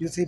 UC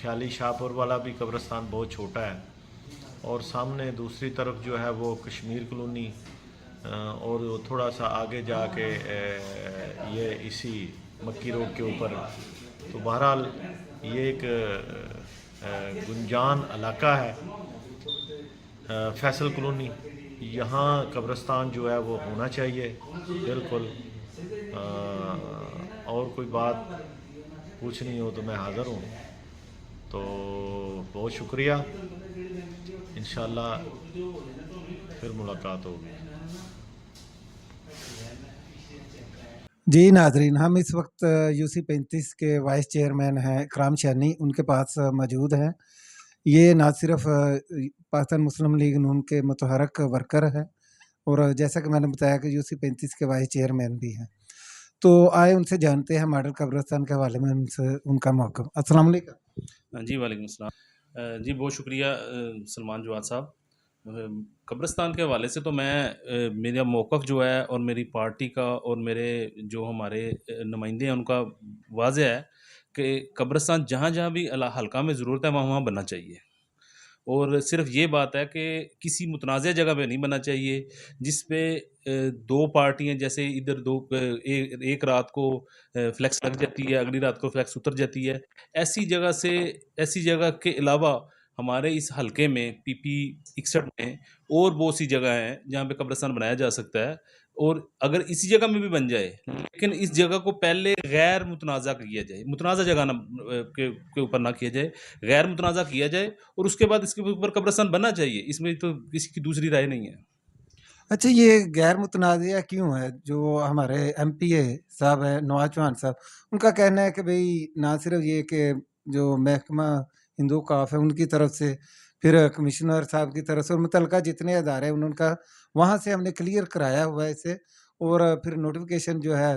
خیالی شاہپور والا بھی قبرستان بہت چھوٹا ہے، اور سامنے دوسری طرف جو ہے وہ کشمیر کلونی، اور وہ تھوڑا سا آگے جا کے یہ اسی مکی روڈ کے اوپر. تو بہرحال یہ ایک گنجان علاقہ ہے فیصل کلونی، یہاں قبرستان جو ہے وہ ہونا چاہیے بالکل. اور کوئی بات پوچھنی ہو تو میں حاضر ہوں. تو بہت شکریہ، انشاءاللہ پھر ملاقات ہوگی. جی ناظرین، ہم اس وقت UC35 کے وائس چیئرمین ہیں اکرام شانی، ان کے پاس موجود ہیں. یہ نہ صرف پاکستان مسلم لیگ نون کے متحرک ورکر ہے، اور جیسا کہ میں نے بتایا کہ UC35 کے وائس چیئرمین بھی ہیں. تو آئے ان سے جانتے ہیں ماڈل قبرستان کے حوالے میں ان کا موقف. السلام علیکم. جی وعلیکم السلام. جی بہت شکریہ سلمان جواد صاحب. قبرستان کے حوالے سے تو میرا موقف جو ہے اور میری پارٹی کا اور میرے جو ہمارے نمائندے ہیں ان کا واضح ہے کہ قبرستان جہاں جہاں بھی حلقہ میں ضرورت ہے وہاں وہاں بننا چاہیے. اور صرف یہ بات ہے کہ کسی متنازع جگہ پہ نہیں بننا چاہیے جس پہ دو پارٹیاں، جیسے ادھر ایک رات کو فلیکس لگ جاتی ہے، اگلی رات کو فلیکس اتر جاتی ہے. ایسی جگہ کے علاوہ ہمارے اس حلقے میں PP 61 میں اور بہت سی جگہ ہیں جہاں پہ قبرستان بنایا جا سکتا ہے. اور اگر اسی جگہ میں بھی بن جائے لیکن اس جگہ کو پہلے غیر متنازع کیا جائے، متنازع جگہ کے اوپر نہ کیا جائے، غیر متنازع کیا جائے، اور اس کے بعد اس کے اوپر قبرستان بننا چاہیے. اس میں تو کسی کی دوسری رائے نہیں ہے. اچھا، یہ غیر متنازعہ کیوں ہے؟ جو ہمارے MPA صاحب ہیں نواز چوہان صاحب، ان کا کہنا ہے کہ بھئی نہ صرف یہ کہ جو محکمہ ہندو کاف ہے ان کی طرف سے، پھر کمشنر صاحب کی طرف سے، اور متعلقہ جتنے ادارے ہیں ان کا وہاں سے ہم نے کلیئر کرایا ہوا ہے اسے، اور پھر نوٹیفیکیشن جو ہے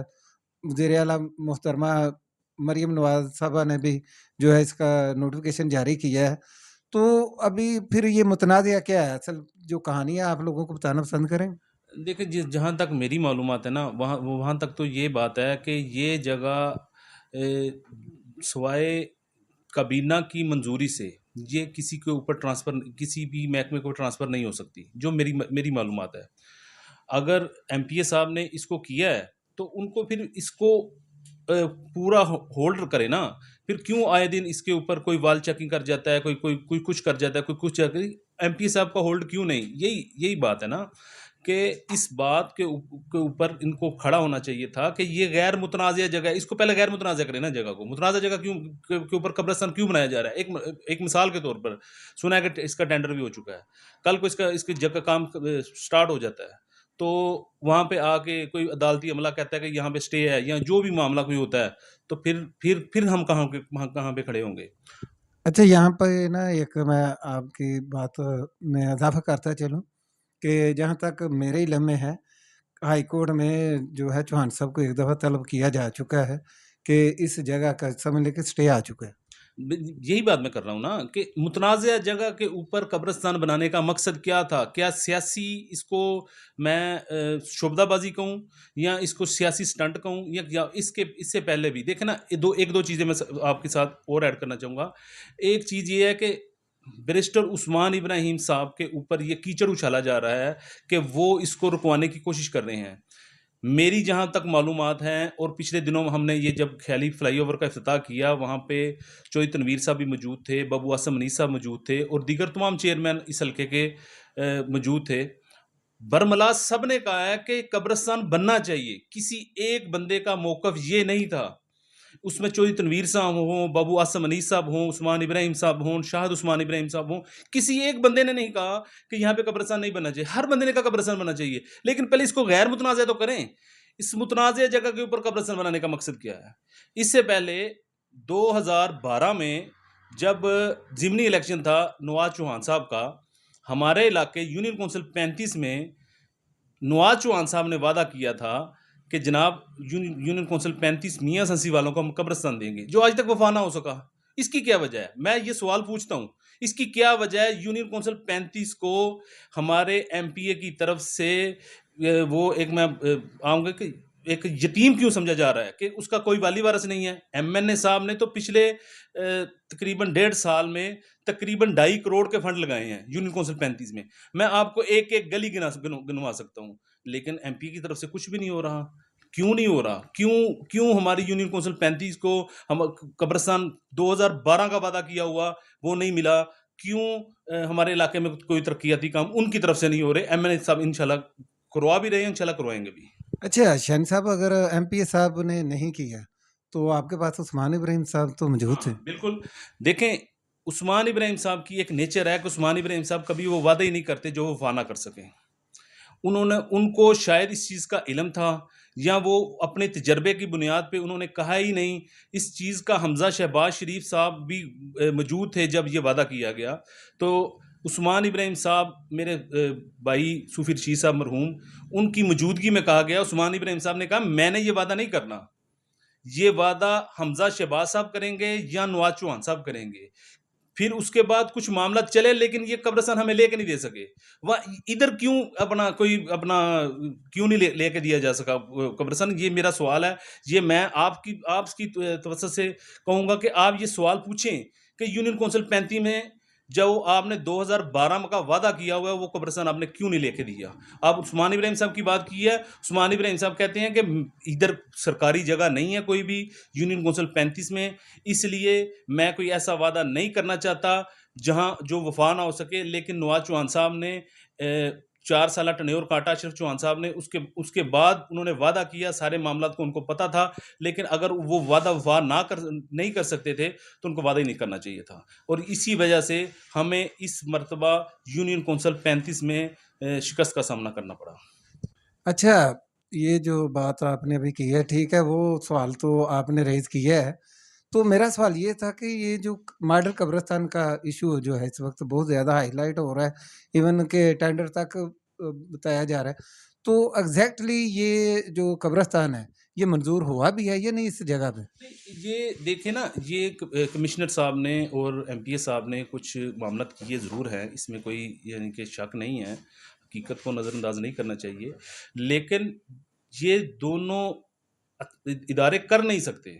وزیر اعلیٰ محترمہ مریم نواز صاحبہ نے بھی جو ہے اس کا نوٹیفیکیشن جاری کیا ہے. تو ابھی پھر یہ متنازعہ کیا ہے؟ اصل جو کہانی ہے آپ لوگوں کو بتانا پسند کریں. دیکھیں جہاں تک میری معلومات ہے نا وہاں تک تو یہ بات ہے کہ یہ جگہ سوائے کابینہ کی منظوری سے یہ کسی کے اوپر ٹرانسفر، کسی بھی محکمے کو ٹرانسفر نہیں ہو سکتی، جو میری معلومات ہے. اگر MPA صاحب نے اس کو کیا ہے تو ان کو پھر اس کو پورا ہولڈ کرے نا. پھر کیوں آئے دن اس کے اوپر کوئی وال چیکنگ کر جاتا ہے، کوئی کچھ کر جاتا ہے، کوئی کچھ. MPA صاحب کا ہولڈ کیوں نہیں؟ یہی بات ہے نا کہ اس بات کے اوپر ان کو کھڑا ہونا چاہیے تھا کہ یہ غیر متنازع جگہ ہے، اس کو پہلے غیر متنازع کرے نا. جگہ کو متنازع جگہ کے اوپر قبرستان کیوں بنایا جا رہا ہے؟ ایک مثال کے طور پر سنا ہے کہ اس کا ٹینڈر بھی ہو چکا ہے، کل کو اس کی جگہ کام سٹارٹ ہو جاتا ہے تو وہاں پہ آ کے کوئی عدالتی عملہ کہتا ہے کہ یہاں پہ سٹے ہے یا جو بھی معاملہ کوئی ہوتا ہے تو پھر ہم کہاں پہ کھڑے ہوں گے. اچھا، یہاں پہ نا ایک میں آپ کی بات میں اضافہ کرتا چلوں کہ جہاں تک میرے علم میں ہے، ہائی کورٹ میں جو ہے چوہان صاحب کو ایک دفعہ طلب کیا جا چکا ہے کہ اس جگہ کا سمجھ لے کے سٹے آ چکا ہے. یہی بات میں کر رہا ہوں نا کہ متنازع جگہ کے اوپر قبرستان بنانے کا مقصد کیا تھا؟ کیا سیاسی اس کو میں شعبدہ بازی کہوں یا اس کو سیاسی سٹنٹ کہوں یا اس سے پہلے بھی دیکھیں نا. ایک دو چیزیں میں آپ کے ساتھ اور ایڈ کرنا چاہوں گا. ایک چیز یہ ہے کہ بیرسٹر عثمان ابراہیم صاحب کے اوپر یہ کیچڑ اچھالا جا رہا ہے کہ وہ اس کو رکوانے کی کوشش کر رہے ہیں. میری جہاں تک معلومات ہیں، اور پچھلے دنوں ہم نے یہ جب خیالی فلائی اوور کا افتتاح کیا وہاں پہ چوئی تنویر صاحب بھی موجود تھے، بابو آسم منیس صاحب موجود تھے، اور دیگر تمام چیئرمین اس حلقے کے موجود تھے. برملا سب نے کہا ہے کہ قبرستان بننا چاہیے. کسی ایک بندے کا موقف یہ نہیں تھا، اس میں چوئی تنویر صاحب ہوں، بابو آسم منیس صاحب ہوں، عثمان ابراہیم صاحب ہوں، شاہد عثمان ابراہیم صاحب ہوں، کسی ایک بندے نے نہیں کہا کہ یہاں پہ قبرستان نہیں بننا چاہیے. ہر بندے نے کہا قبرستان بننا چاہیے، لیکن پہلے اس کو غیر متنازع تو کریں. اس متنازع جگہ کے اوپر قبرستان بنانے کا مقصد کیا ہے؟ اس سے پہلے 2012 میں جب ضمنی الیکشن تھا نواز چوہان صاحب کا، ہمارے علاقے یونین کونسل 35 میں نواز چوہان صاحب نے وعدہ کیا تھا کہ جناب یونین کونسل 35 میاں سنسی والوں کو ہم قبرستان دیں گے، جو آج تک وفا نہ ہو سکا. اس کی کیا وجہ ہے؟ میں یہ سوال پوچھتا ہوں، اس کی کیا وجہ ہے؟ یونین کونسل 35 کو ہمارے MPA کی طرف سے وہ ایک میں آؤں گا کہ ایک یتیم کیوں سمجھا جا رہا ہے کہ اس کا کوئی والی وارث نہیں ہے؟ ایم این اے صاحب نے تو پچھلے تقریباً 1.5 سال میں تقریباً 2.5 کروڑ کے فنڈ لگائے ہیں یونین کونسل 35 میں. میں آپ کو ایک ایک گلی گنوا سکتا ہوں، لیکن ایم پی کی طرف سے کچھ بھی نہیں ہو رہا. کیوں نہیں ہو رہا؟ کیوں ہماری یونین کونسل 35 کو ہم قبرستان 2012 کا وعدہ کیا ہوا وہ نہیں ملا؟ کیوں ہمارے علاقے میں کوئی ترقیاتی کام ان کی طرف سے نہیں ہو رہے؟ ایم این اے صاحب انشاءاللہ کروا بھی رہے ہیں، انشاءاللہ کروائیں گے بھی. اچھا شاہین صاحب، اگر ایم پی اے صاحب نے نہیں کیا تو آپ کے پاس عثمان ابراہیم صاحب تو موجود تھے. بالکل. دیکھیں عثمان ابراہیم صاحب کی ایک نیچر ہے کہ عثمان ابراہیم صاحب کبھی وہ وعدے ہی نہیں کرتے جو وہ وفا نہ کر سکیں. ان کو شاید اس چیز کا علم تھا یا وہ اپنے تجربے کی بنیاد پہ انہوں نے کہا ہی نہیں. اس چیز کا حمزہ شہباز شریف صاحب بھی موجود تھے جب یہ وعدہ کیا گیا. تو عثمان ابراہیم صاحب میرے بھائی صوفی رشید صاحب مرحوم، ان کی موجودگی میں کہا گیا، عثمان ابراہیم صاحب نے کہا میں نے یہ وعدہ نہیں کرنا، یہ وعدہ حمزہ شہباز صاحب کریں گے یا نواز چوہان صاحب کریں گے. پھر اس کے بعد کچھ معاملات چلے لیکن یہ قبرستان ہمیں لے کے نہیں دے سکے. ادھر کیوں کیوں نہیں لے کے دیا جا سکا قبرستان؟ یہ میرا سوال ہے. یہ میں آپ کی توسط سے کہوں گا کہ آپ یہ سوال پوچھیں کہ یونین کونسل 35 میں جو آپ نے 2012 کا وعدہ کیا ہوا ہے وہ قبرستان آپ نے کیوں نہیں لے کے دیا؟ آپ عثمان ابراہیم صاحب کی بات کی ہے، عثمان ابراہیم صاحب کہتے ہیں کہ ادھر سرکاری جگہ نہیں ہے کوئی بھی یونین کونسل 35 میں، اس لیے میں کوئی ایسا وعدہ نہیں کرنا چاہتا جہاں جو وفا نہ ہو سکے. لیکن نواز چوہان صاحب نے 4 سالہ ٹنیور کاٹا، اشرف چوہان صاحب نے اس کے بعد انہوں نے وعدہ کیا، سارے معاملات کو ان کو پتا تھا، لیکن اگر وہ وعدہ وفا نہیں کر سکتے تھے تو ان کو وعدہ ہی نہیں کرنا چاہیے تھا. اور اسی وجہ سے ہمیں اس مرتبہ یونین کونسل 35 میں شکست کا سامنا کرنا پڑا. اچھا، یہ جو بات آپ نے ابھی کی ہے ٹھیک ہے، وہ سوال تو آپ نے ریز کیا ہے. تو میرا سوال یہ تھا کہ یہ جو ماڈل قبرستان کا ایشو جو ہے اس وقت بہت زیادہ ہائی لائٹ ہو رہا ہے، ایون کہ ٹینڈر تک بتایا جا رہا ہے، تو ایگزیکٹلی یہ جو قبرستان ہے یہ منظور ہوا بھی ہے یا نہیں اس جگہ پہ؟ یہ دیکھیں نا، یہ کمشنر صاحب نے اور ایم پی اے صاحب نے کچھ معاملات کیے ضرور ہیں، اس میں کوئی یعنی کہ شک نہیں ہے، حقیقت کو نظر انداز نہیں کرنا چاہیے، لیکن یہ دونوں ادارے کر نہیں سکتے.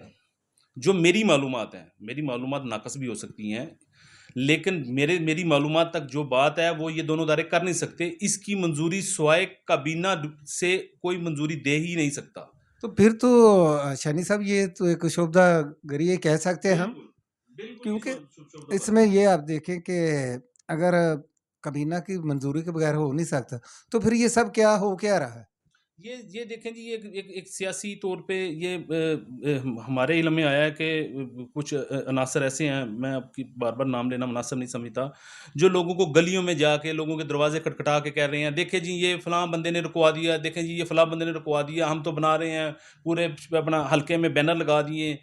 جو میری معلومات ہیں، میری معلومات ناقص بھی ہو سکتی ہیں، لیکن میری معلومات تک جو بات ہے وہ یہ دونوں ادارے کر نہیں سکتے. اس کی منظوری سوائے کابینہ سے کوئی منظوری دے ہی نہیں سکتا. تو پھر تو شانی صاحب یہ تو ایک شعبہ گری کہہ سکتے ہیں ہم، کیونکہ اس میں یہ آپ دیکھیں کہ اگر کابینہ کی منظوری کے بغیر ہو نہیں سکتا تو پھر یہ سب کیا ہو کیا رہا ہے؟ یہ دیکھیں جی، ایک سیاسی طور پہ یہ ہمارے علم میں آیا ہے کہ کچھ عناصر ایسے ہیں، میں آپ کی بار بار نام لینا مناسب نہیں سمجھتا، جو لوگوں کو گلیوں میں جا کے لوگوں کے دروازے کھٹکھٹا کے کہہ رہے ہیں دیکھیں جی یہ فلاں بندے نے رکوا دیا، دیکھیں جی یہ فلاں بندے نے رکوا دیا، ہم تو بنا رہے ہیں، پورے اپنا حلقے میں بینر لگا دیے.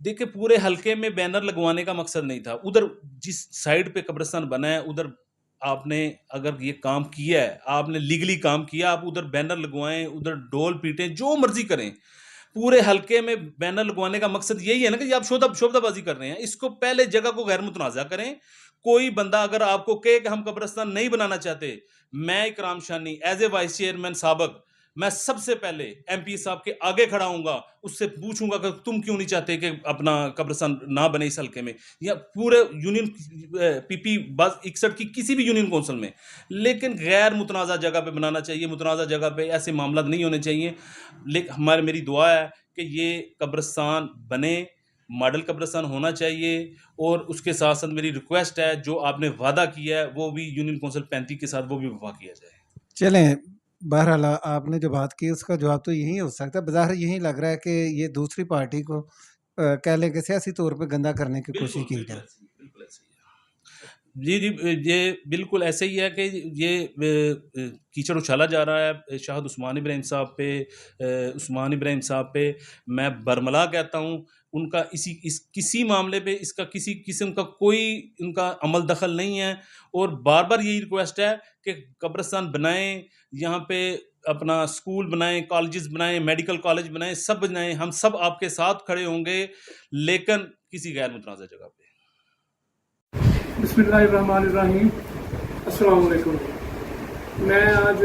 دیکھیں پورے حلقے میں بینر لگوانے کا مقصد نہیں تھا. ادھر جس سائڈ پہ قبرستان بنا ہے ادھر آپ نے اگر یہ کام کیا ہے، آپ نے لیگلی کام کیا، آپ ادھر بینر لگوائیں، ادھر ڈول پیٹیں، جو مرضی کریں. پورے حلقے میں بینر لگوانے کا مقصد یہی ہے نا کہ آپ شعبہ بازی کر رہے ہیں. اس کو پہلے جگہ کو غیر متنازع کریں. کوئی بندہ اگر آپ کو کہے کہ ہم قبرستان نہیں بنانا چاہتے، میں اکرام شانی ایز اے وائس چیئرمین سابق میں سب سے پہلے ایم پی صاحب کے آگے کھڑا ہوں گا، اس سے پوچھوں گا کہ تم کیوں نہیں چاہتے کہ اپنا قبرستان نہ بنے اس حلقے میں یا پورے یونین پی پی 61 کی کسی بھی یونین کونسل میں. لیکن غیر متنازع جگہ پہ بنانا چاہیے، متنازع جگہ پہ ایسے معاملات نہیں ہونے چاہیے. لیکن میری دعا ہے کہ یہ قبرستان بنے، ماڈل قبرستان ہونا چاہیے، اور اس کے ساتھ ساتھ میری ریکویسٹ ہے جو آپ نے وعدہ کیا ہے وہ بھی یونین کونسل 35 کے ساتھ وہ بھی وفا کیا جائے. چلیں، بہرحال آپ نے جو بات کی اس کا جواب تو یہی ہو سکتا ہے. بظاہر یہی لگ رہا ہے کہ یہ دوسری پارٹی کو کہہ لیں کہ سیاسی طور پہ گندا کرنے کی کوشش کی جائے. بالکل ایسے ہی ہے جی، یہ بالکل ایسے ہی ہے کہ یہ کیچڑ اچھالا جا رہا ہے شاہد عثمان ابراہیم صاحب پہ. میں برملا کہتا ہوں ان کا کسی معاملے پہ اس کا کسی قسم کا کوئی ان کا عمل دخل نہیں ہے. اور بار بار یہی ریکویسٹ ہے کہ قبرستان بنائیں، یہاں پہ اپنا اسکول بنائیں، کالجز بنائیں، میڈیکل کالج بنائیں، سب بنائیں، ہم سب آپ کے ساتھ کھڑے ہوں گے، لیکن کسی غیر متنازع جگہ پہ. بسم اللہ الرحمن الرحیم. السلام علیکم. میں آج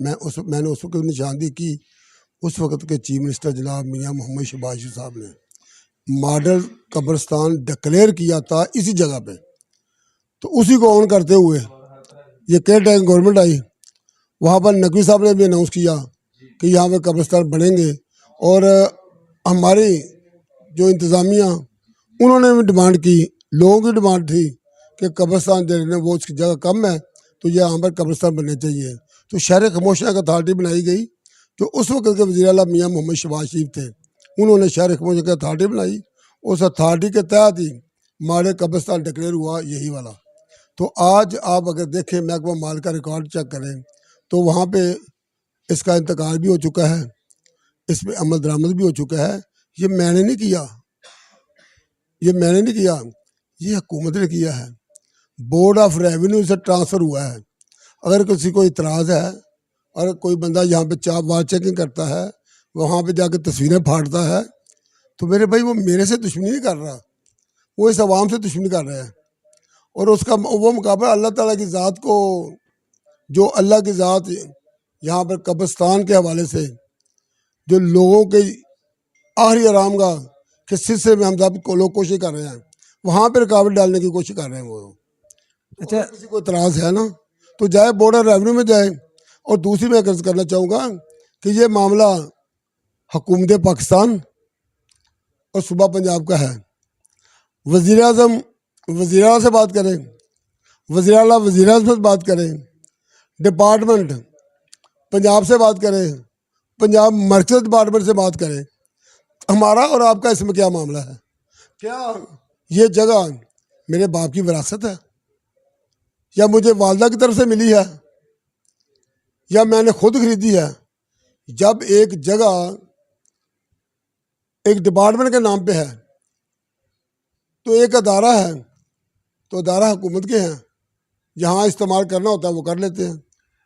میں نے اس وقت نشاندہی کی اس وقت کے چیف منسٹر جناب میاں محمد شہباز شریف صاحب نے ماڈل قبرستان ڈکلیئر کیا تھا اسی جگہ پہ، تو اسی کو آن کرتے ہوئے یہ کیئر ٹیکنگ گورنمنٹ آئی، وہاں پر نقوی صاحب نے بھی اناؤنس کیا کہ یہاں پہ قبرستان بنیں گے، اور ہماری جو انتظامیہ انہوں نے بھی ڈیمانڈ کی، لوگوں کی ڈیمانڈ تھی کہ قبرستان جو ہے وہ اس کی جگہ کم ہے تو یہاں پر قبرستان بننے چاہیے، تو شہر خاموشیاں کا اتھارٹی بنائی گئی، جو اس وقت کے وزیر اعلیٰ میاں محمد شہباز شریف تھے، انہوں نے شہر خاموشیاں کی اتھارٹی بنائی، اس اتھارٹی کے تحت ہی ماڈل قبرستان ڈکلیئر ہوا یہی والا۔ تو آج آپ اگر دیکھیں محکمہ مال کا ریکارڈ چیک کریں تو وہاں پہ اس کا انتقال بھی ہو چکا ہے، اس پہ عمل درآمد بھی ہو چکا ہے۔ یہ میں نے نہیں کیا، یہ حکومت نے کیا ہے، بورڈ آف ریونیو سے ٹرانسفر ہوا ہے۔ اگر کسی کو اعتراض ہے، اور کوئی بندہ یہاں پہ چاپ وال چیکنگ کرتا ہے، وہاں پہ جا کے تصویریں پھاڑتا ہے، تو میرے بھائی وہ میرے سے دشمنی نہیں کر رہا، وہ اس عوام سے دشمنی کر رہا ہے، اور اس کا وہ مقابلہ اللہ تعالیٰ کی ذات کو، جو اللہ کی ذات یہاں پر قبرستان کے حوالے سے جو لوگوں کے آخری آرام گاہ کے سلسلے میں ہم سب کو لوگ کوشش کر رہے ہیں، وہاں پہ رکاوٹ ڈالنے کی کوشش کر رہے ہیں وہ۔ اچھا، کسی کو اعتراض ہے نا تو جائے بورڈ آف ریونیو میں جائے۔ اور دوسری میں عرض کرنا چاہوں گا کہ یہ معاملہ حکومت پاکستان اور صوبہ پنجاب کا ہے۔ وزیر اعظم وزیر اعلیٰ سے بات کریں، وزیر اعلیٰ وزیر اعظم سے بات کریں، ڈپارٹمنٹ پنجاب سے بات کریں، پنجاب مرکز ڈپارٹمنٹ سے بات کریں، ہمارا اور آپ کا اس میں کیا معاملہ ہے؟ کیا یہ جگہ میرے باپ کی وراثت ہے، یا مجھے والدہ کی طرف سے ملی ہے، یا میں نے خود خریدی ہے؟ جب ایک جگہ ایک ڈپارٹمنٹ کے نام پہ ہے تو ایک ادارہ ہے، تو ادارہ حکومت کے ہیں، جہاں استعمال کرنا ہوتا ہے وہ کر لیتے ہیں۔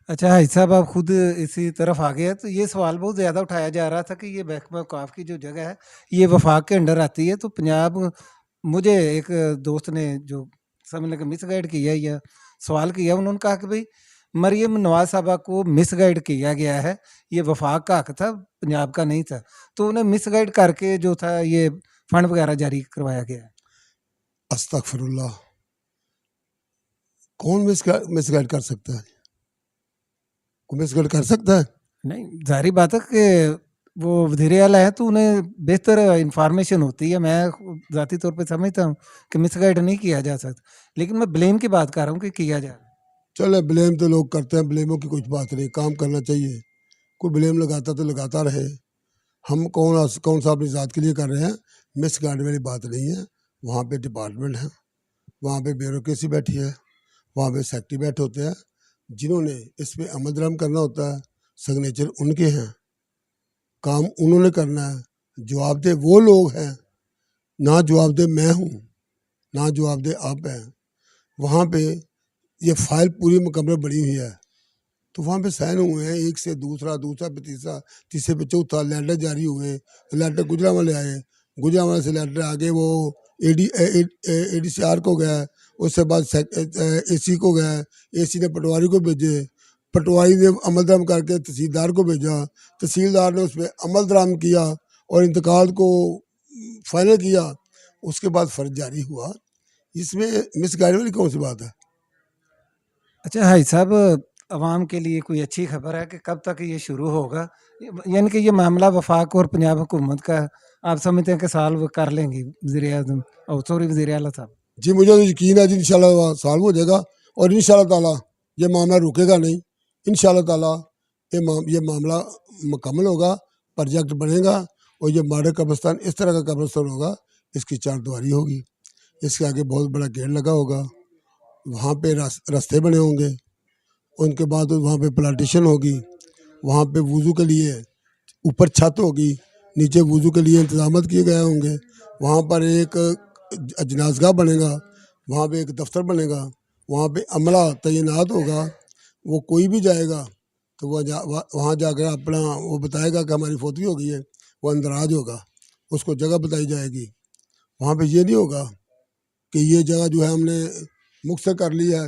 اچھا حاج صاحب، آپ خود اسی طرف آ گئے ہیں، تو یہ سوال بہت زیادہ اٹھایا جا رہا تھا کہ یہ محکمہ اوقاف کی جو جگہ ہے یہ وفاق کے انڈر آتی ہے، تو پنجاب، مجھے ایک دوست نے جو سمجھ لگا مس گائیڈ کیا یا سوال کیا، انہوں نے کہا کہ بھائی مریم نواز صاحبہ کو مس گائیڈ کیا گیا ہے، یہ وفاق کا حق تھا، پنجاب کا نہیں تھا، تو انہیں مس گائیڈ کر کے جو تھا یہ فنڈ وغیرہ جاری کروایا گیا ہے۔ استغفر اللہ، کون مس گائیڈ کر سکتا ہے؟ کوئی مس گائیڈ کر سکتا ہے؟ نہیں، ظاہری بات ہے کہ وہ وزیر اعلیٰ ہے تو انہیں بہتر انفارمیشن ہوتی ہے، میں ذاتی طور پہ سمجھتا ہوں کہ مس گائیڈ نہیں کیا جا سکتا، لیکن میں بلیم کی بات کر رہا ہوں کہ کیا جائے۔ چلے بلیم تو لوگ کرتے ہیں، بلیموں کی کچھ بات نہیں، کام کرنا چاہیے، کوئی بلیم لگاتا تو لگاتا رہے، ہم کون سا اپنی ذات کے لیے کر رہے ہیں، مس گائیڈ والی بات نہیں ہے۔ وہاں پہ ڈپارٹمنٹ ہے، وہاں پہ بیوروکریسی بیٹھی ہے، وہاں پہ سیکٹری بیٹھے ہوتے ہیں، جنہوں نے اس پہ عمل درآمد کرنا ہوتا ہے، سگنیچر ان کے ہیں، کام انہوں نے کرنا ہے، جواب دہ وہ لوگ ہیں، نہ جواب دہ میں ہوں، نہ جواب دہ آپ ہیں۔ وہاں پہ یہ فائل پوری مکمل بنی ہوئی ہے، تو وہاں پہ سائن ہوئے ہیں، ایک سے دوسرا پہ تیسرا، تیسرے پہ چوتھا، لیٹر جاری ہوئے، لیٹر گجرانوالے آئے، گجرانوالے سے لیٹر آگے وہ اے ڈی سی آر کو گیا، اس کے بعد اے سی کو گیا، اے سی نے پٹواری کو بھیجے، پٹواری نے عمل درآمد کر کے تحصیلدار کو بھیجا، تحصیلدار نے اس پہ عمل درآمد کیا اور انتقال کو فائنل کیا، اس کے بعد فرض جاری ہوا۔ اس میں مس گائیڈ والی کون سی بات ہے؟ اچھا حاج صاحب، عوام کے لیے کوئی اچھی خبر ہے کہ کب تک یہ شروع ہوگا؟ یعنی کہ یہ معاملہ وفاق اور پنجاب حکومت کا، آپ سمجھتے ہیں کہ سال وہ کر لیں گے وزیر اعظم وزیر اعلیٰ صاحب؟ جی مجھے تو یقین ہے جی، انشاءاللہ سالو ہو جائے گا، اور انشاءاللہ تعالیٰ یہ معاملہ رکے گا نہیں، انشاءاللہ تعالیٰ یہ معاملہ مکمل ہوگا، پروجیکٹ بنے گا، اور یہ ماڈل قبرستان اس طرح کا قبرستان ہوگا، اس کی چار دیواری ہوگی، اس کے آگے بہت بڑا گیٹ لگا ہوگا، وہاں پہ راستے بنے ہوں گے، ان کے بعد وہاں پہ پلانٹیشن ہوگی، وہاں پہ وضو کے لیے اوپر چھت ہوگی، نیچے وضو کے لیے انتظامات کیے گئے ہوں گے، وہاں پر ایک جناز گاہ بنے گا، وہاں پہ ایک دفتر بنے گا، وہاں پہ عملہ تعینات ہوگا، وہ کوئی بھی جائے گا تو وہاں جا کر اپنا وہ بتائے گا کہ ہماری فوتگی ہو گئی ہے، وہ اندراج ہوگا، اس کو جگہ بتائی جائے گی۔ وہاں پہ یہ نہیں ہوگا کہ یہ جگہ جو ہے ہم نے مختصر کر لی ہے،